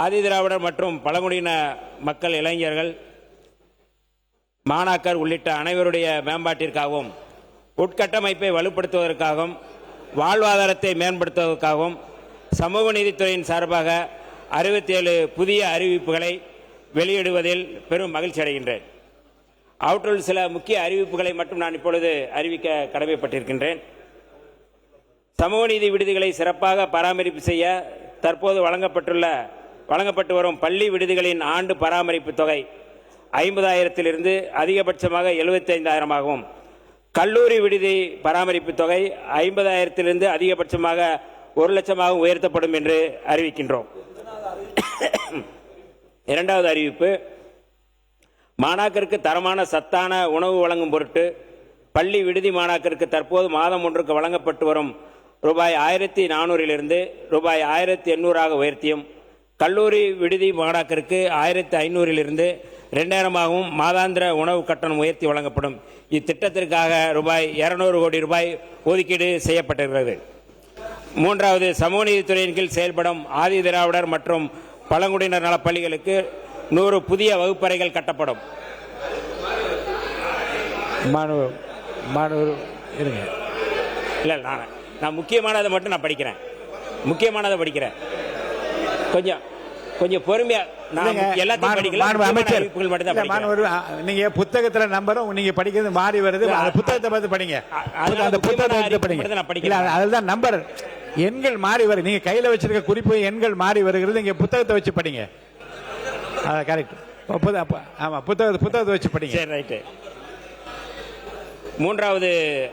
ஆதிதிராவிடர் மற்றும் பழங்குடியின மக்கள், இளைஞர்கள், மாணாக்கர் உள்ளிட்ட அனைவருடைய மேம்பாட்டிற்காகவும், உட்கட்டமைப்பை வலுப்படுத்துவதற்காகவும், வாழ்வாதாரத்தை மேம்படுத்துவதற்காகவும் சமூக நீதித்துறையின் சார்பாக 67 புதிய அறிவிப்புகளை வெளியிடுவதில் பெரும் மகிழ்ச்சி அடைகின்றேன். அவற்றுள் சில முக்கிய அறிவிப்புகளை மட்டும் நான் இப்பொழுது அறிவிக்க கடமைப்பட்டிருக்கின்றேன். சமூக நீதி விடுதிகளை சிறப்பாக பராமரிப்பு செய்ய தற்போது வழங்கப்பட்டு வரும் பள்ளி விடுதிகளின் ஆண்டு பராமரிப்பு தொகை 50,000 அதிகபட்சமாக 75,000 கல்லூரி விடுதி பராமரிப்பு தொகை 50,000 அதிகபட்சமாக 1,00,000 உயர்த்தப்படும் என்று அறிவிக்கின்றோம். இரண்டாவது அறிவிப்பு, மாணாக்கருக்கு தரமான சத்தான உணவு வழங்கும் பொருட்டு பள்ளி விடுதி மாணாக்கருக்கு தற்போது மாதம் ஒன்றுக்கு வழங்கப்பட்டு வரும் ரூபாய் 1,400 ரூபாய் 1,800 உயர்த்தியும், கல்லூரி விடுதி மாணாக்கருக்கு 1,500 2,000 மாதாந்திர உணவு கட்டணம் உயர்த்தி வழங்கப்படும். இத்திட்டத்திற்காக ரூபாய் 200 கோடி ஒதுக்கீடு செய்யப்பட்டிருக்கிறது. மூன்றாவது, சமூக நீதித்துறையின் கீழ் செயல்படும் ஆதி திராவிடர் மற்றும் பழங்குடியினர் நல பள்ளிகளுக்கு 100 புதிய வகுப்பறைகள் கட்டப்படும். இல்லை, நான் முக்கியமானதை மட்டும் நான் படிக்கிறேன். கொஞ்சம் பொறுமையா நீங்க புத்தகத்துல நம்பரும் நீங்க படிக்கிறது மாறி வருது. அந்த புத்தகத்தை பார்த்து படிங்க. அந்த புத்தகத்தை படிங்க. அதுதான் நம்பர் எண்கள் மாறி வருது. நீங்க கையில வச்சிருக்க குறிப்பு எண்கள் மாறி வருகிறது. நீங்க புத்தகத்தை வச்சு படிங்க. கரெக்ட். ஆமா, புத்தகத்தை வச்சு படிங்க. சரி, ரைட்டு. மூன்றாவது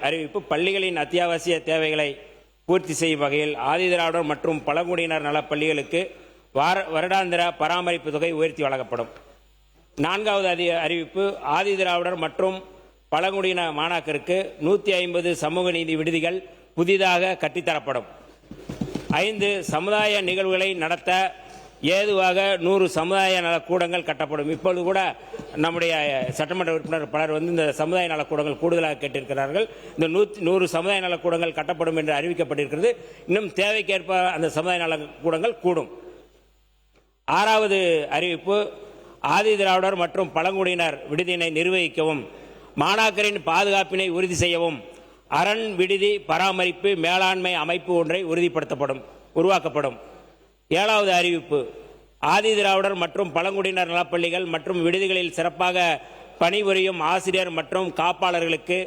அறிவிப்பு, பள்ளிகளின் அத்தியாவசிய தேவைகளை பூர்த்தி செய்யும் வகையில் ஆதிதிராவிடர் மற்றும் பழங்குடியினர் நல பள்ளிகளுக்கு வருடாந்திர பராமரிப்பு தொகை உயர்த்தி வழங்கப்படும். நான்காவது அறிவிப்பு, ஆதிதிராவிடர் மற்றும் பழங்குடியின மாணாக்கருக்கு 150 சமூக நீதி விடுதிகள் புதிதாக கட்டித்தரப்படும். 5 சமுதாய நிகழ்வுகளை நடத்த ஏதுவாக 100 சமுதாய நலக்கூடங்கள் கட்டப்படும். இப்பொழுது கூட நம்முடைய சட்டமன்ற உறுப்பினர் பலர் இந்த சமுதாய நலக்கூடங்கள் கூடுதலாக கேட்டிருக்கிறார்கள். இந்த 100 சமுதாய நலக்கூடங்கள் கட்டப்படும் என்று அறிவிக்கப்பட்டிருக்கிறது. இன்னும் தேவைக்கேற்ப அந்த சமுதாய நலக்கூடங்கள் கூடும். ஆறாவது அறிவிப்பு, ஆதிதிராவிடர் மற்றும் பழங்குடியினர் விடுதியினை நிர்வகிக்கவும் மாணாக்கரின் பாதுகாப்பினை உறுதி செய்யவும் அரண் விடுதி பராமரிப்பு மேலாண்மை அமைப்பு ஒன்றை உருவாக்கப்படும். ஏழாவது அறிவிப்பு, ஆதிதிராவிடர் மற்றும் பழங்குடியினர் நலப்பள்ளிகள் மற்றும் விடுதிகளில் சிறப்பாக பணிபுரியும் ஆசிரியர் மற்றும் காப்பாளர்களுக்கு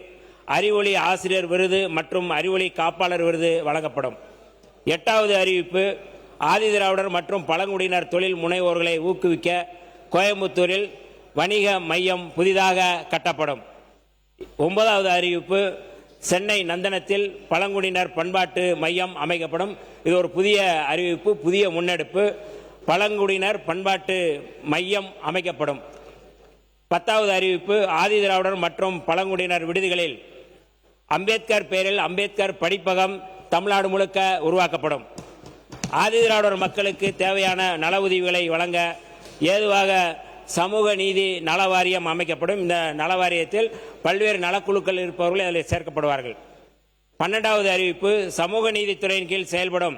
அறிவொளி ஆசிரியர் விருது மற்றும் அறிவொளி காப்பாளர் விருது வழங்கப்படும். எட்டாவது அறிவிப்பு, ஆதிதிராவிடர் மற்றும் பழங்குடியினர் தொழில் முனைவோர்களை ஊக்குவிக்க கோயம்புத்தூரில் வணிக மையம் புதிதாக கட்டப்படும். 9வது அறிவிப்பு, சென்னை நந்தனத்தில் பழங்குடியினர் பண்பாட்டு மையம் அமைக்கப்படும். இது ஒரு புதிய அறிவிப்பு, புதிய முன்னெடுப்பு. பழங்குடியினர் பண்பாட்டு மையம் அமைக்கப்படும். 10வது அறிவிப்பு, ஆதிதிராவிடர் மற்றும் பழங்குடியினர் விடுதிகளில் அம்பேத்கர் பெயரில் அம்பேத்கர் படிப்பகம் தமிழ்நாடு முழுக்க உருவாக்கப்படும். ஆதிதிராவிடர் மக்களுக்கு தேவையான நல உதவிகளை வழங்க ஏதுவாக சமூக நீதி நல வாரியம் அமைக்கப்படும். இந்த நல வாரியத்தில் பல்வேறு நலக்குழுக்கள் இருப்பவர்கள் அதில் சேர்க்கப்படுவார்கள். 12வது அறிவிப்பு, சமூக நீதித்துறையின் கீழ் செயல்படும்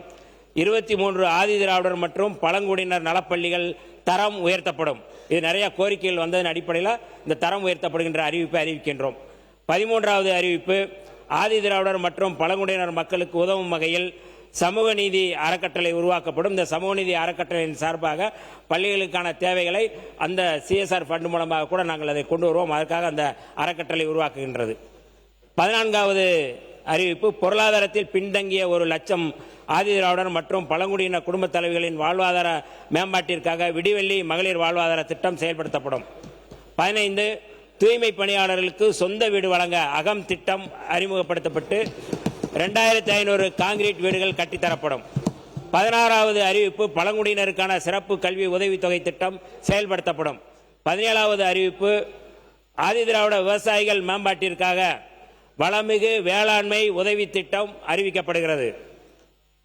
23 ஆதிதிராவிடர் மற்றும் பழங்குடியினர் நலப்பள்ளிகள் தரம் உயர்த்தப்படும். இது நிறைய கோரிக்கைகள் வந்ததன் அடிப்படையில் இந்த தரம் உயர்த்தப்படுகின்ற அறிவிப்பை அறிவிக்கின்றோம். 13வது அறிவிப்பு, ஆதிதிராவிடர் மற்றும் பழங்குடியினர் மக்களுக்கு உதவும் வகையில் சமூக நீதி அறக்கட்டளை உருவாக்கப்படும். இந்த சமூக நீதி அறக்கட்டளையின் சார்பாக பள்ளிகளுக்கான தேவைகளை அந்த CSR ஃபண்ட் மூலமாக கூட நாங்கள் அதை கொண்டு வருவோம். அதற்காக அந்த அறக்கட்டளை உருவாக்குகின்றது. 14வது அறிவிப்பு, பொருளாதாரத்தில் பின்தங்கிய 1,00,000 ஆதிதிராவிடர் மற்றும் பழங்குடியின குடும்ப தலைவிகளின் வாழ்வாதார மேம்பாட்டிற்காக விடிவெள்ளி மகளிர் வாழ்வாதார திட்டம் செயல்படுத்தப்படும். 15 தூய்மை பணியாளர்களுக்கு சொந்த வீடு வழங்க அகம் திட்டம் அறிமுகப்படுத்தப்பட்டு 2500 கான்கிரீட் வீடுகள் கட்டித்தரப்படும். 16வது அறிவிப்பு, பழங்குடியினருக்கான சிறப்பு கல்வி உதவித்தொகை திட்டம் செயல்படுத்தப்படும். 17வது அறிவிப்பு, ஆதிதிராவிட விவசாயிகள் மேம்பாட்டிற்காக வளமிகு வேளாண்மை உதவி திட்டம் அறிவிக்கப்படுகிறது.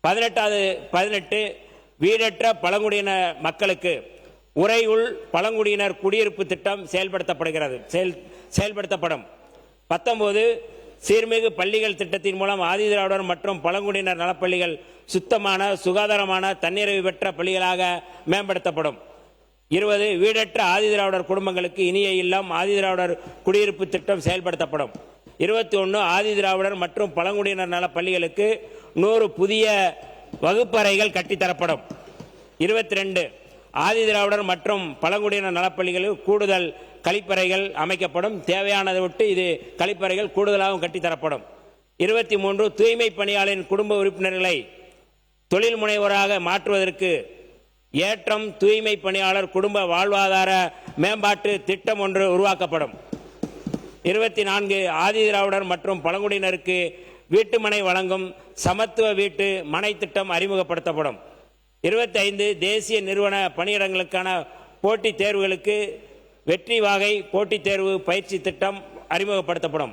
18 வீடற்ற பழங்குடியின மக்களுக்கு உறையுள் பழங்குடியினர் குடியிருப்பு திட்டம் செயல்படுத்தப்படும். 19 சீர்மிகு பள்ளிகள் திட்டத்தின் மூலம் ஆதிதிராவிடர் மற்றும் பழங்குடியினர் நலப்பள்ளிகள் சுத்தமான, சுகாதாரமான, தன்னிறைவு பெற்ற பள்ளிகளாக மேம்படுத்தப்படும். 20 வீடற்ற ஆதிதிராவிடர் குடும்பங்களுக்கு இனிய இல்லம் ஆதிதிராவிடர் குடியிருப்பு திட்டம் செயல்படுத்தப்படும். 21 ஆதிதிராவிடர் மற்றும் பழங்குடியினர் நல பள்ளிகளுக்கு 100 புதிய வகுப்பறைகள் கட்டித்தரப்படும். 22 ஆதிதிராவிடர் மற்றும் பழங்குடியினர் நலப்பள்ளிகளுக்கு கூடுதல் கழிப்பறைகள் அமைக்கப்படும். தேவையானதை விட்டு இது கழிப்பறைகள் கூடுதலாகவும் கட்டித்தரப்படும். 23 தூய்மை பணியாளரின் குடும்ப உறுப்பினர்களை தொழில் முனைவோராக மாற்றுவதற்கு ஏற்றம் தூய்மை பணியாளர் குடும்ப வாழ்வாதார மேம்பாட்டு திட்டம் ஒன்று உருவாக்கப்படும். 24 ஆதிதிராவிடர் மற்றும் பழங்குடியினருக்கு வீட்டுமனை வழங்கும் சமத்துவ வீட்டு மனை திட்டம் அறிமுகப்படுத்தப்படும். 25 தேசிய நிறுவன பணியிடங்களுக்கான போட்டித் தேர்வுகளுக்கு வெற்றி வாகை போட்டித் தேர்வு பயிற்சி திட்டம் அறிமுகப்படுத்தப்படும்.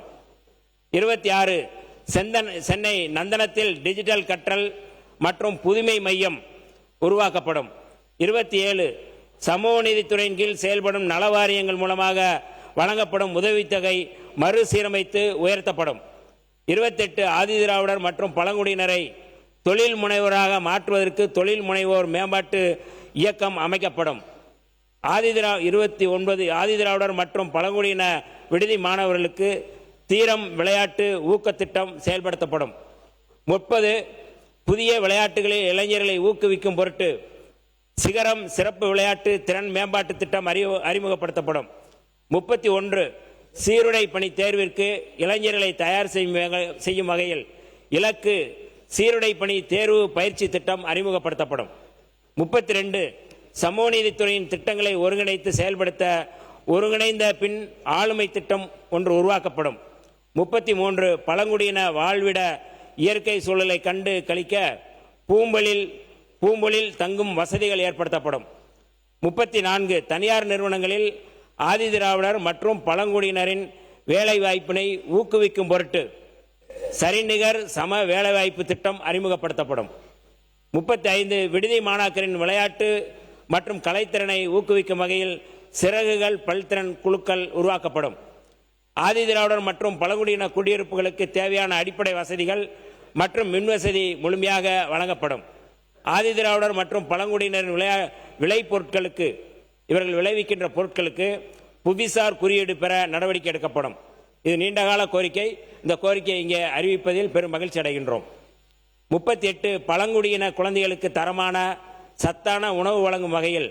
26 சென்னை நந்தனத்தில் டிஜிட்டல் கற்றல் மற்றும் புதுமை மையம் உருவாக்கப்படும். 27 சமூக நீதித்துறையின் கீழ் செயல்படும் நலவாரியங்கள் மூலமாக வழங்கப்படும் உதவித்தொகை மறுசீரமைத்து உயர்த்தப்படும். 28 ஆதிதிராவிடர் மற்றும் பழங்குடியினரை தொழில் முனைவோராக மாற்றுவதற்கு தொழில் முனைவோர் மேம்பாட்டு இயக்கம் அமைக்கப்படும். 29 ஆதிதிராவிடர் மற்றும் பழங்குடியின விடுதி மாணவர்களுக்கு தீரம் விளையாட்டு ஊக்கத்திட்டம் செயல்படுத்தப்படும். 30 புதிய விளையாட்டுகளில் இளைஞர்களை ஊக்குவிக்கும் பொருட்டு சிகரம் சிறப்பு விளையாட்டு திறன் மேம்பாட்டு திட்டம் அறிமுகப்படுத்தப்படும். 31 சீருடை பணி தேர்விற்கு இளைஞர்களை தயார் செய்யும் வகையில் இலக்கு சீருடை பணி தேர்வு பயிற்சி திட்டம் அறிமுகப்படுத்தப்படும். 32 சமூக நீதித்துறையின் திட்டங்களை ஒருங்கிணைத்து செயல்படுத்த ஒருங்கிணைந்த பின் ஆளுமை திட்டம் ஒன்று உருவாக்கப்படும். 33 பழங்குடியின வாழ்விட இயற்கை சூழலை கண்டு களிக்க பூம்பொழில் தங்கும் வசதிகள் ஏற்படுத்தப்படும். 34 தனியார் நிறுவனங்களில் ஆதிதிராவிடர் மற்றும் பழங்குடியினரின் வேலைவாய்ப்பினை ஊக்குவிக்கும் பொருட்டு சரிநிகர் சம வேலைவாய்ப்பு திட்டம் அறிமுகப்படுத்தப்படும். 35 விடுதி மாணாக்கரின் விளையாட்டு மற்றும் கலைத்திறனை ஊக்குவிக்கும் வகையில் சிறகுகள் பல்திறன் குழுக்கள் உருவாக்கப்படும். ஆதிதிராவிடர் மற்றும் பழங்குடியின குடியிருப்புகளுக்கு தேவையான அடிப்படை வசதிகள் மற்றும் மின்வசதி முழுமையாக வழங்கப்படும். ஆதிதிராவிடர் மற்றும் பழங்குடியினரின் விளைபொருட்களுக்கு இவர்கள் விளைவிக்கின்ற பொருட்களுக்கு புவிசார் குறியீடு பெற நடவடிக்கை எடுக்கப்படும். இது நீண்டகால கோரிக்கை. இந்த கோரிக்கையை இங்கே அறிவிப்பதில் பெரும் மகிழ்ச்சி அடைகின்றோம். 38 பழங்குடியின குழந்தைகளுக்கு தரமான சத்தான உணவு வழங்கும் வகையில்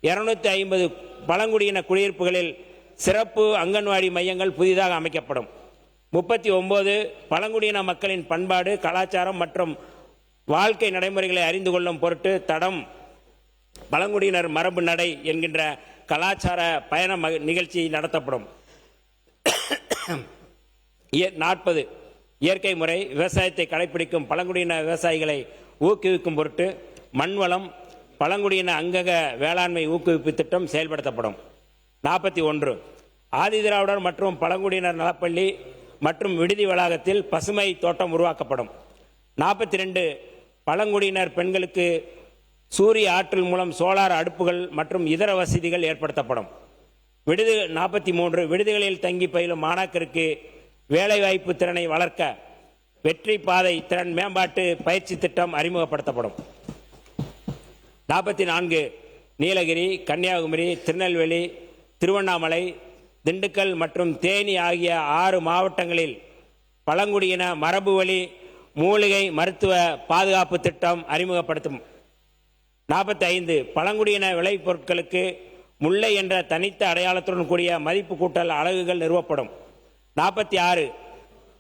250 பழங்குடியின குடியிருப்புகளில் சிறப்பு அங்கன்வாடி மையங்கள் புதிதாக அமைக்கப்படும். 39 பழங்குடியின மக்களின் பண்பாடு, கலாச்சாரம் மற்றும் வாழ்க்கை நடைமுறைகளை அறிந்து கொள்ளும் பொருட்டு தடம் பழங்குடியினர் மரபு நடை என்கின்ற கலாச்சார பயண நிகழ்ச்சி நடத்தப்படும். 40 இயற்கை முறை விவசாயத்தை கடைபிடிக்கும் பழங்குடியின விவசாயிகளை ஊக்குவிக்கும் பொருட்டு மண்வளம் பழங்குடியின அங்கக வேளாண்மை ஊக்குவிப்பு திட்டம் செயல்படுத்தப்படும். 41 ஆதிதிராவிடர் மற்றும் பழங்குடியினர் நலப்பள்ளி மற்றும் விடுதி வளாகத்தில் பசுமை தோட்டம் உருவாக்கப்படும். 42 பழங்குடியினர் பெண்களுக்கு சூரிய ஆற்றல் மூலம் சோலார் அடுப்புகள் மற்றும் இதர வசதிகள் ஏற்படுத்தப்படும். 43 விடுதிகளில் தங்கி பயிலும் மாணாக்கருக்கு வேலைவாய்ப்பு திறனை வளர்க்க வெற்றி பாதை திறன் மேம்பாட்டு பயிற்சி திட்டம் அறிமுகப்படுத்தப்படும். 44 நீலகிரி, கன்னியாகுமரி, திருநெல்வேலி, திருவண்ணாமலை, திண்டுக்கல் மற்றும் தேனி ஆகிய 6 மாவட்டங்களில் பழங்குடியின மரபு வழி மூலிகை மருத்துவ பாதுகாப்பு திட்டம் அறிமுகப்படுத்தும். 45 பழங்குடியின விளைபொருட்களுக்கு முல்லை என்ற தனித்த அடையாளத்துடன் கூடிய மதிப்பு கூட்டல் அலகுகள் நிறுவப்படும். 46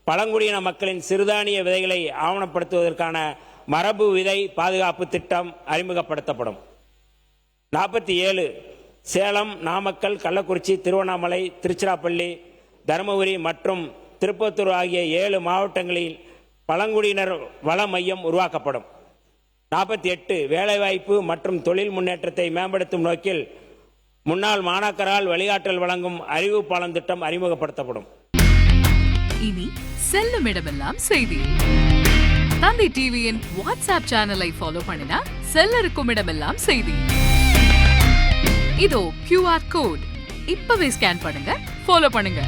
பழங்குடியின மக்களின் சிறுதானிய விதைகளை ஆவணப்படுத்துவதற்கான மரபு விதை பாதுகாப்பு திட்டம் அறிமுகப்படுத்தப்படும். 47 சேலம், நாமக்கல், கள்ளக்குறிச்சி, திருவண்ணாமலை, திருச்சிராப்பள்ளி, தருமபுரி மற்றும் திருப்பத்தூர் ஆகிய 7 மாவட்டங்களில் பழங்குடியினர் வள மையம் உருவாக்கப்படும். 48 வேலைவாய்ப்பு மற்றும் தொழில் முன்னேற்றத்தை மேம்படுத்தும் நோக்கில் முன்னாள் மாணாக்கரால் வழிகாட்டல் வழங்கும் அறிவு பாலம் திட்டம் அறிமுகப்படுத்தப்படும். இனி செல்லும் இடமெல்லாம் செய்தி. தந்தை டிவியின் வாட்ஸ்அப் சேனலை ஃபாலோ பண்ணினா செல்ல இருக்கும் இடமெல்லாம் செய்தி. இதோ QR கோட் இப்பவே ஸ்கேன் பண்ணுங்க, ஃபாலோ பண்ணுங்க.